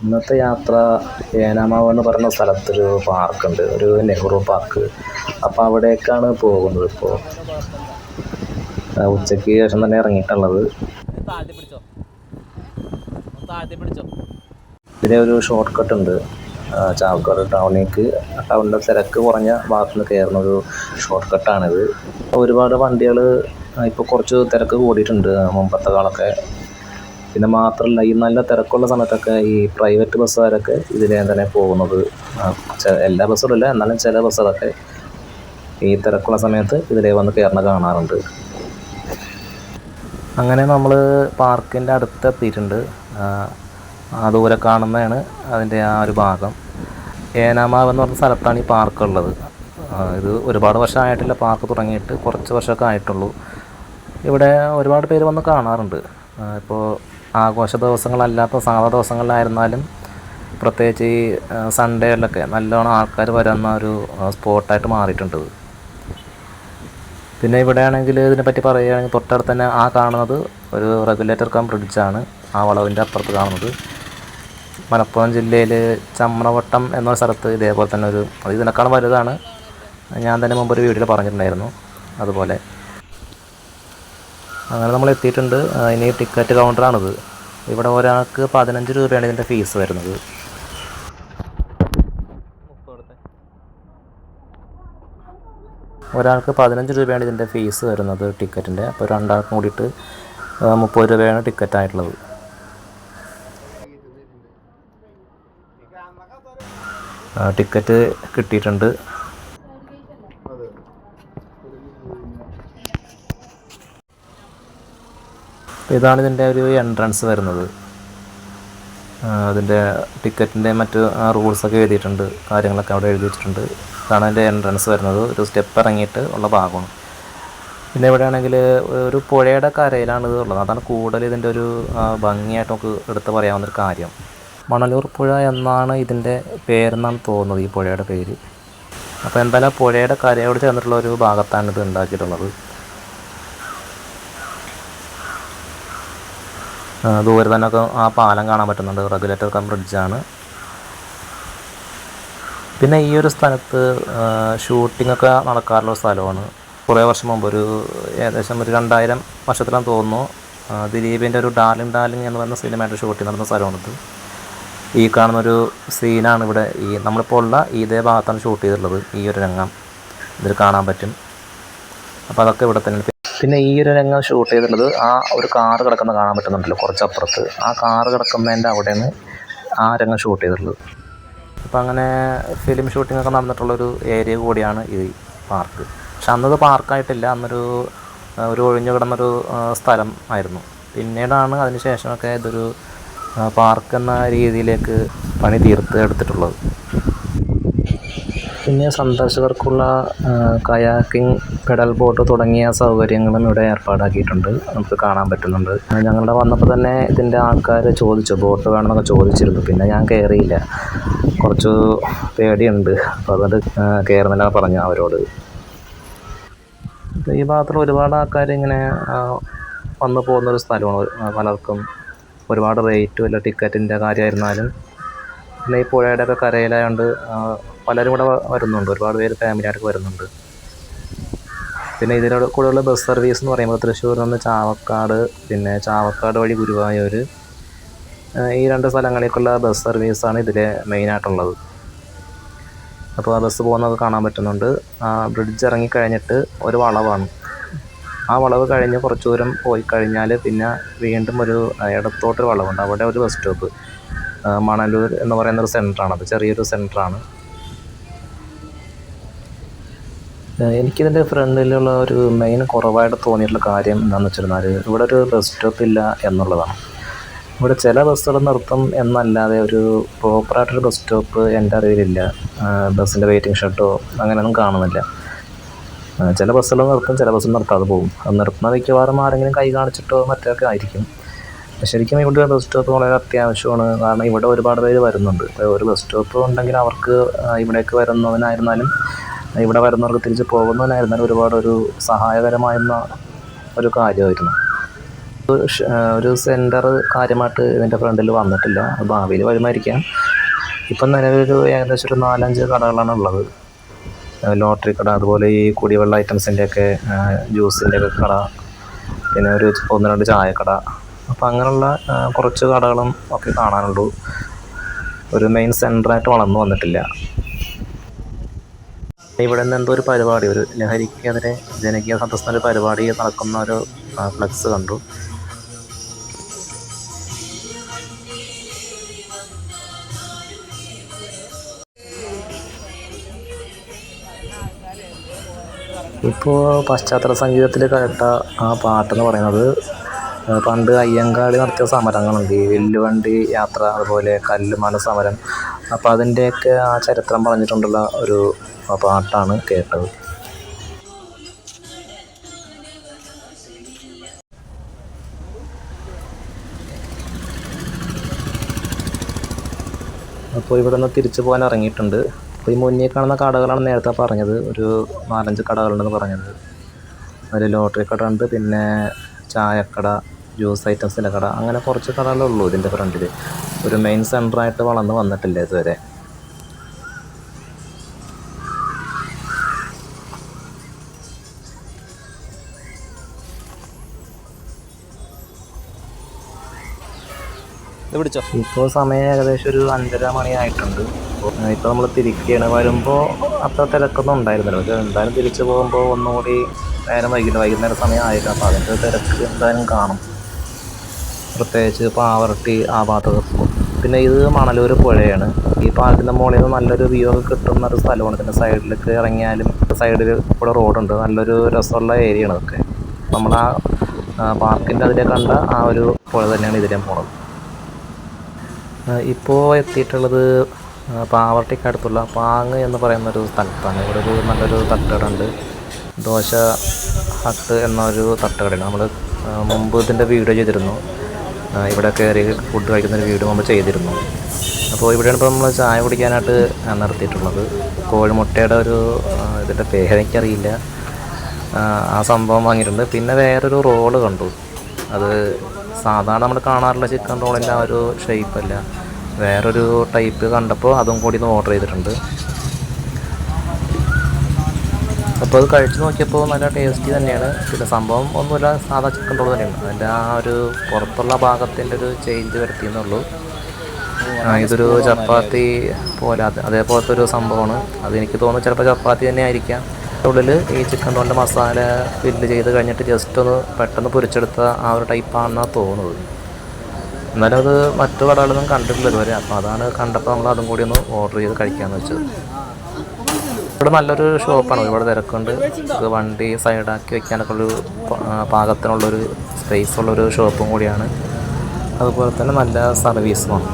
ഇന്നത്തെ യാത്ര ഏനാമാവ് എന്ന് പറയുന്ന സ്ഥലത്തൊരു പാർക്കുണ്ട്, ഒരു നെഹ്റു പാർക്ക്. അപ്പോൾ അവിടേക്കാണ് പോകുന്നത്. ഇപ്പോൾ ഉച്ചയ്ക്ക് ശേഷം തന്നെ ഇറങ്ങിയിട്ടുള്ളത്. ഇതിലെ ഒരു ഷോർട്ട് കട്ട് ഉണ്ട്, ചാവക്കാട് ടൗണിൻ്റെ തിരക്ക് കുറഞ്ഞ ഭാഗത്ത് നിന്ന് കയറുന്ന ഒരു ഷോർട്ട് കട്ടാണിത്. ഒരുപാട് വണ്ടികൾ ഇപ്പോൾ കുറച്ച് തിരക്ക് കൂടിയിട്ടുണ്ട് മുമ്പത്തെ കാലമൊക്കെ. പിന്നെ മാത്രമല്ല, ഈ നല്ല തിരക്കുള്ള സമയത്തൊക്കെ ഈ പ്രൈവറ്റ് ബസ്സുകാരൊക്കെ ഇതിലേ തന്നെ പോകുന്നത്. എല്ലാ ബസ്സുകളും ഇല്ല, എന്നാലും ചില ബസ്സുകളൊക്കെ ഈ തിരക്കുള്ള സമയത്ത് ഇതിലേ വന്ന് കയറുന്ന കാണാറുണ്ട്. അങ്ങനെ നമ്മൾ പാർക്കിൻ്റെ അടുത്തെത്തിയിട്ടുണ്ട്. ദൂരെ കാണുന്നതാണ് അതിൻ്റെ ആ ഒരു ഭാഗം. ഏനാമാവ് എന്ന് പറഞ്ഞ സ്ഥലത്താണ് ഈ പാർക്കുള്ളത്. ഇത് ഒരുപാട് വർഷമായിട്ടില്ല, പാർക്ക് തുടങ്ങിയിട്ട് കുറച്ച് വർഷമൊക്കെ ആയിട്ടുള്ളൂ. ഇവിടെ ഒരുപാട് പേര് വന്ന് കാണാറുണ്ട്. ഇപ്പോൾ ആഘോഷ ദിവസങ്ങളല്ലാത്ത സാധാ ദിവസങ്ങളിലായിരുന്നാലും പ്രത്യേകിച്ച് ഈ സൺഡേയിലൊക്കെ നല്ലോണം ആൾക്കാർ വരുന്ന ഒരു സ്പോട്ടായിട്ട് മാറിയിട്ടുണ്ട്. പിന്നെ ഇവിടെ ആണെങ്കിൽ ഇതിനെപ്പറ്റി പറയുകയാണെങ്കിൽ തൊട്ടടുത്ത് തന്നെ ആ കാണുന്നത് ഒരു റെഗുലേറ്റർ കം ബ്രിഡ്ജാണ്. ആ വളവിൻ്റെ അപ്പുറത്ത് കാണുന്നത് മലപ്പുറം ജില്ലയിൽ ചമ്രവട്ടം എന്ന സ്ഥലത്ത് ഇതേപോലെ തന്നെ അത് ഇതിനേക്കാളും വലുതാണ്. ഞാൻ തന്നെ മുമ്പ് ഒരു വീഡിയോയിൽ പറഞ്ഞിട്ടുണ്ടായിരുന്നു. അതുപോലെ അങ്ങനെ നമ്മൾ എത്തിയിട്ടുണ്ട്. ഇനി ടിക്കറ്റ് കൗണ്ടറാണിത്. ഇവിടെ ഒരാൾക്ക് 15 രൂപയാണ് ഇതിൻ്റെ ഫീസ് വരുന്നത്. ഒരാൾക്ക് 15 രൂപയാണ് ഇതിൻ്റെ ഫീസ് വരുന്നത് ടിക്കറ്റിൻ്റെ. അപ്പോൾ രണ്ടാൾക്കും കൂടിയിട്ട് 30 രൂപയാണ് ടിക്കറ്റായിട്ടുള്ളത്. ടിക്കറ്റ് കിട്ടിയിട്ടുണ്ട്. ഇതാണ് ഇതിൻ്റെ ഒരു എൻട്രൻസ് വരുന്നത്. അതിൻ്റെ ടിക്കറ്റിൻ്റെ മറ്റ് റൂൾസൊക്കെ എഴുതിയിട്ടുണ്ട്, കാര്യങ്ങളൊക്കെ അവിടെ എഴുതി വെച്ചിട്ടുണ്ട്. ഇതാണ് അതിൻ്റെ എൻട്രൻസ് വരുന്നത്. ഒരു സ്റ്റെപ്പ് ഇറങ്ങിയിട്ട് ഉള്ള ഭാഗമാണ്. പിന്നെ ഇവിടെ ആണെങ്കിൽ ഒരു പുഴയുടെ കരയിലാണ് ഇത് ഉള്ളത്. അതാണ് കൂടുതൽ ഇതിൻ്റെ ഒരു ഭംഗിയായിട്ട് നമുക്ക് എടുത്ത് പറയാവുന്നൊരു കാര്യം. മണലൂർ പുഴ എന്നാണ് ഇതിൻ്റെ പേരെന്നാണ് തോന്നുന്നത്, ഈ പുഴയുടെ പേര്. അപ്പോൾ എന്തായാലും പുഴയുടെ കരയോട് ചേർന്നിട്ടുള്ള ഒരു ഭാഗത്താണ് ഇത് ഉണ്ടാക്കിയിട്ടുള്ളത്. ദൂരെ തന്നെയൊക്കെ ആ പാലം കാണാൻ പറ്റുന്നുണ്ട്, റെഗുലേറ്റർ കം ബ്രിഡ്ജാണ്. പിന്നെ ഈ ഒരു സ്ഥലത്ത് ഷൂട്ടിങ്ങൊക്കെ നടക്കാറുള്ള സ്ഥലമാണ്. കുറേ വർഷം മുമ്പ് ഏകദേശം ഒരു 2000 വർഷത്തിലാണെന്ന് തോന്നുന്നു, ദിലീപിൻ്റെ ഒരു ഡാർലിംഗ് എന്ന് പറയുന്ന സിനിമയായിട്ട് ഷൂട്ടിങ് നടന്ന സ്ഥലമാണിത്. ഈ കാണുന്നൊരു സീനാണ് ഇവിടെ നമ്മളിപ്പോൾ ഉള്ള ഇതേ ഭാഗത്താണ് ഷൂട്ട് ചെയ്തിട്ടുള്ളത്. ഈ ഒരു രംഗം ഇതിൽ കാണാൻ പറ്റും. അപ്പോൾ അതൊക്കെ ഇവിടെ തന്നെ. പിന്നെ ഈ ഒരു രംഗം ഷൂട്ട് ചെയ്തിട്ടുള്ളത് ആ ഒരു കാറ് കിടക്കുന്നത് കാണാൻ പറ്റുന്നുണ്ടല്ലോ കുറച്ചപ്പുറത്ത്. ആ കാറ് കിടക്കുന്നതിൻ്റെ അവിടെയാണ് ആ രംഗം ഷൂട്ട് ചെയ്തിട്ടുള്ളത്. അപ്പോൾ അങ്ങനെ ഫിലിം ഷൂട്ടിങ്ങൊക്കെ നടന്നിട്ടുള്ളൊരു ഏരിയ കൂടിയാണ് ഈ പാർക്ക്. പക്ഷെ അന്നത് പാർക്കായിട്ടില്ല, അന്നൊരു ഒഴിഞ്ഞു കിടന്നൊരു സ്ഥലം ആയിരുന്നു. പിന്നീടാണ് അതിന് ശേഷമൊക്കെ ഇതൊരു പാർക്ക് എന്ന രീതിയിലേക്ക് പണി തീർത്ത് എടുത്തിട്ടുള്ളത്. പിന്നെ സന്ദർശകർക്കുള്ള കയാക്കിംഗ്, പെഡൽ ബോട്ട് തുടങ്ങിയ സൗകര്യങ്ങളും ഇവിടെ ഏർപ്പാടാക്കിയിട്ടുണ്ട്, നമുക്ക് കാണാൻ പറ്റുന്നുണ്ട്. ഞങ്ങളുടെ വന്നപ്പോൾ തന്നെ ഇതിൻ്റെ ആൾക്കാർ ചോദിച്ചു, ബോട്ട് വേണമെന്നൊക്കെ ചോദിച്ചിരുന്നു. പിന്നെ ഞാൻ കയറിയില്ല, കുറച്ച് പേടിയുണ്ട്. അപ്പോൾ അതുകൊണ്ട് കയറുന്നില്ല പറഞ്ഞു അവരോട്. ഈ ഭാഗത്തുള്ള ഒരുപാട് ആൾക്കാർ ഇങ്ങനെ വന്നു പോകുന്നൊരു സ്ഥലമാണ്. പലർക്കും ഒരുപാട് റേറ്റും ഇല്ല ടിക്കറ്റിൻ്റെ കാര്യമായിരുന്നാലും. പിന്നെ ഈ പുഴയുടെ ഒക്കെ കരയിലായതുകൊണ്ട് പലരും ഇവിടെ വരുന്നുണ്ട്, ഒരുപാട് പേര് ഫാമിലിയായിട്ട് വരുന്നുണ്ട്. പിന്നെ ഇതിനോട് കൂടെയുള്ള ബസ് സർവീസ് എന്ന് പറയുമ്പോൾ തൃശ്ശൂരിൽ നിന്ന് ചാവക്കാട്, പിന്നെ ചാവക്കാട് വഴി ഗുരുവായൂർ, ഈ 2 സ്ഥലങ്ങളിലേക്കുള്ള ബസ് സർവീസാണ് ഇതിൽ മെയിനായിട്ടുള്ളത്. അപ്പോൾ ആ ബസ് പോകുന്നതൊക്കെ കാണാൻ പറ്റുന്നുണ്ട്. ബ്രിഡ്ജ് ഇറങ്ങിക്കഴിഞ്ഞിട്ട് ഒരു വളവാണ്. ആ വളവ് കഴിഞ്ഞ് കുറച്ച് ദൂരം പോയി കഴിഞ്ഞാൽ പിന്നെ വീണ്ടും ഒരു ഇടത്തോട്ടൊരു വളവുണ്ട്. അവിടെ ഒരു ബസ് സ്റ്റോപ്പ്, മണലൂർ എന്ന് പറയുന്നൊരു സെൻറ്ററാണത്, ചെറിയൊരു സെൻറ്ററാണ്. എനിക്കിതിൻ്റെ ഫ്രണ്ടിലുള്ള ഒരു മെയിൻ കുറവായിട്ട് തോന്നിയിട്ടുള്ള കാര്യം എന്താണെന്ന് വെച്ചിരുന്നാൽ, ഇവിടെ ഒരു ബസ് സ്റ്റോപ്പ് ഇല്ല എന്നുള്ളതാണ്. ഇവിടെ ചില ബസ്സുകൾ നിർത്തും എന്നല്ലാതെ ഒരു പ്രോപ്പറായിട്ടൊരു ബസ് സ്റ്റോപ്പ് എൻ്റെ അറിവിലില്ല. ബസ്സിൻ്റെ വെയിറ്റിംഗ് ഷെഡോ അങ്ങനെയൊന്നും കാണുന്നില്ല. ചില ബസ്സുകൾ നിർത്തും, ചില ബസ്സുകൾ നിർത്താതെ പോകും. അത് നിർത്തുന്ന മിക്കവാറും ആരെങ്കിലും കൈ കാണിച്ചിട്ടോ മറ്റൊക്കെ ആയിരിക്കും. ശരിക്കും ഇവിടെ ബസ് സ്റ്റോപ്പ് വളരെ അത്യാവശ്യമാണ്. കാരണം ഇവിടെ ഒരുപാട് പേര് വരുന്നുണ്ട്. ഒരു ബസ് സ്റ്റോപ്പ് ഉണ്ടെങ്കിൽ അവർക്ക് ഇവിടേക്ക് വരുന്നതിനായിരുന്നാലും ഇവിടെ വരുന്നവർക്ക് തിരിച്ച് പോകുന്നതിനായിരുന്നാലും ഒരുപാട് ഒരു സഹായകരമായിരുന്ന ഒരു കാര്യമായിരുന്നു. ഒരു സെൻറ്റർ കാര്യമായിട്ട് ഇതിൻ്റെ ഫ്രണ്ടിൽ വന്നിട്ടില്ല. ഭാവിയിൽ വരുമായിരിക്കാം. ഇപ്പം നിലവിലൊരു ഏകദേശം ഒരു 4-5 കടകളാണ് ഉള്ളത്. ലോട്ടറി കട, അതുപോലെ ഈ കുടിവെള്ള ഐറ്റംസിൻ്റെയൊക്കെ ജ്യൂസിൻ്റെയൊക്കെ കട, പിന്നെ ഒരു 1-2 ചായക്കട. അപ്പോൾ അങ്ങനെയുള്ള കുറച്ച് കടകളും ഒക്കെ കാണാനുള്ളൂ. ഒരു മെയിൻ സെൻറ്ററായിട്ട് വളർന്നു വന്നിട്ടില്ല. ഇവിടെ നിന്ന് എന്തോ ഒരു പരിപാടി, ഒരു ലഹരിക്കെതിരെ ജനകീയ സദസ്സിന് ഒരു പരിപാടി നടക്കുന്ന ഒരു ഫ്ലെക്സ് കണ്ടു. ഇപ്പോൾ പശ്ചാത്തല സംഗീതത്തിൽ കേട്ട ആ പാട്ടെന്ന് പറയുന്നത് പണ്ട് അയ്യങ്കാളി നടത്തിയ സമരങ്ങളുണ്ട്, ഈ വില്ലുവണ്ടി യാത്ര, അതുപോലെ കല്ലുമാല സമരം. അപ്പോൾ അതിൻ്റെയൊക്കെ ആ ചരിത്രം പറഞ്ഞിട്ടുള്ള ഒരു പാട്ടാണ് കേട്ടത്. അപ്പോൾ ഇവിടെ നിന്ന് തിരിച്ചു പോകാൻ ഇറങ്ങിയിട്ടുണ്ട്. അപ്പോൾ ഈ മുന്നിൽ കാണുന്ന കടകളാണ് നേരത്തെ പറഞ്ഞത്, ഒരു 4-5 കടകളുണ്ടെന്ന് പറഞ്ഞത്. അതിൽ ലോട്ടറി കട ഉണ്ട്, പിന്നെ ചായക്കട, ജ്യൂസ് ഐറ്റംസിൻ്റെ കട, അങ്ങനെ കുറച്ച് കടകളേ ഉള്ളൂ ഇതിൻ്റെ ഫ്രണ്ടിൽ. ഒരു മെയിൻ സെൻറ്ററായിട്ട് വളർന്ന് വന്നിട്ടില്ല ഇതുവരെ. ഇപ്പോൾ സമയം ഏകദേശം ഒരു 5:30 മണിയായിട്ടുണ്ട്. ഇപ്പോൾ നമ്മൾ തിരിക്കുകയാണ്. വരുമ്പോൾ അത്ര തിരക്കൊന്നും ഉണ്ടായിരുന്നില്ല. പക്ഷേ എന്തായാലും തിരിച്ചു പോകുമ്പോൾ ഒന്നുകൂടി നേരം വൈകുന്നേരം സമയം ആയിരുന്നു. അപ്പോൾ അതിൻ്റെ തിരക്ക് എന്തായാലും കാണും, പ്രത്യേകിച്ച് പാവറട്ടി ആ ഭാഗത്തൊക്കെ. പിന്നെ ഇത് മണലൂർ പുഴയാണ്. ഈ പാലത്തിൻ്റെ മുകളിൽ നിന്ന് നല്ലൊരു വ്യൂ ഒക്കെ കിട്ടുന്ന ഒരു സ്ഥലമാണ്. പിന്നെ സൈഡിലേക്ക് ഇറങ്ങിയാലും സൈഡിൽ കൂടെ റോഡുണ്ട്. നല്ലൊരു രസമുള്ള ഏരിയയാണ് ഇതൊക്കെ. നമ്മൾ ആ പാർക്കിൻ്റെ അതിലെ കണ്ട ആ ഒരു പുഴ തന്നെയാണ് ഇതിലേ പോണത്. ഇപ്പോൾ എത്തിയിട്ടുള്ളത് പാവർട്ടിക്കടുത്തുള്ള പാങ്ങ് എന്ന് പറയുന്നൊരു സ്ഥലത്താണ്. ഇവിടെ ഒരു നല്ലൊരു തട്ടുകട ഉണ്ട്, ദോശ ഹട്ട് എന്നൊരു തട്ടുകടയാണ്. നമ്മൾ മുമ്പ് ഇതിൻ്റെ വീഡിയോ ചെയ്തിരുന്നു, ഇവിടെ കയറി ഫുഡ് കഴിക്കുന്നൊരു വീഡിയോ മുമ്പ് ചെയ്തിരുന്നു. അപ്പോൾ ഇവിടെയാണ് ഇപ്പോൾ നമ്മൾ ചായ കുടിക്കാനായിട്ട് നിർത്തിയിട്ടുള്ളത്. കോഴിമുട്ടയുടെ ഒരു ഇതിൻ്റെ പേരെനിക്കറിയില്ല, ആ സംഭവം വാങ്ങിയിട്ടുണ്ട്. പിന്നെ വേറൊരു റോള് കണ്ടു. അത് സാധാരണ നമ്മൾ കാണാറുള്ള ചിക്കൻ റോളിൻ്റെ ആ ഒരു ഷേപ്പല്ല, വേറൊരു ടൈപ്പ് കണ്ടപ്പോൾ അതും കൂടി ഒന്ന് ഓർഡർ ചെയ്തിട്ടുണ്ട്. അപ്പോൾ അത് കഴിച്ച് നോക്കിയപ്പോൾ നല്ല ടേസ്റ്റി തന്നെയാണ്. പിന്നെ സംഭവം ഒന്നുമില്ല, സാധാ ചിക്കൻ റോൾ തന്നെയാണ്. അതിൻ്റെ ആ ഒരു പുറത്തുള്ള ഭാഗത്തിൻ്റെ ഒരു ചേഞ്ച് വരുത്തിയെന്നുള്ളൂ. ഇതൊരു ചപ്പാത്തി പോലെ അതേപോലത്തെ ഒരു സംഭവമാണ്. അതെനിക്ക് തോന്നുന്നു ചിലപ്പോൾ ചപ്പാത്തി തന്നെ ആയിരിക്കാം. ഉള്ളിൽ ഈ ചിക്കൻ റോളിൻ്റെ മസാല ഫില്ല് ചെയ്ത് കഴിഞ്ഞിട്ട് ജസ്റ്റ് ഒന്ന് പെട്ടെന്ന് പൊരിച്ചെടുത്ത ആ ഒരു ടൈപ്പാണെന്നാണ് തോന്നുന്നത്. എന്നാലും അത് മറ്റു കടകളൊന്നും കണ്ടിട്ടില്ല ഇതുവരെ. അപ്പോൾ അതാണ് കണ്ടപ്പോൾ നമ്മൾ അതും കൂടി ഒന്ന് ഓർഡർ ചെയ്ത് കഴിക്കാമെന്ന് വെച്ചത്. ഇവിടെ നല്ലൊരു ഷോപ്പാണ്, ഒരുപാട് തിരക്കുണ്ട്. ഇത് വണ്ടി സൈഡാക്കി വെക്കാനൊക്കെ ഉള്ളൊരു പാകത്തിനുള്ളൊരു സ്പേസ് ഉള്ളൊരു ഷോപ്പും കൂടിയാണ്. അതുപോലെ തന്നെ നല്ല സർവീസുമാണ്.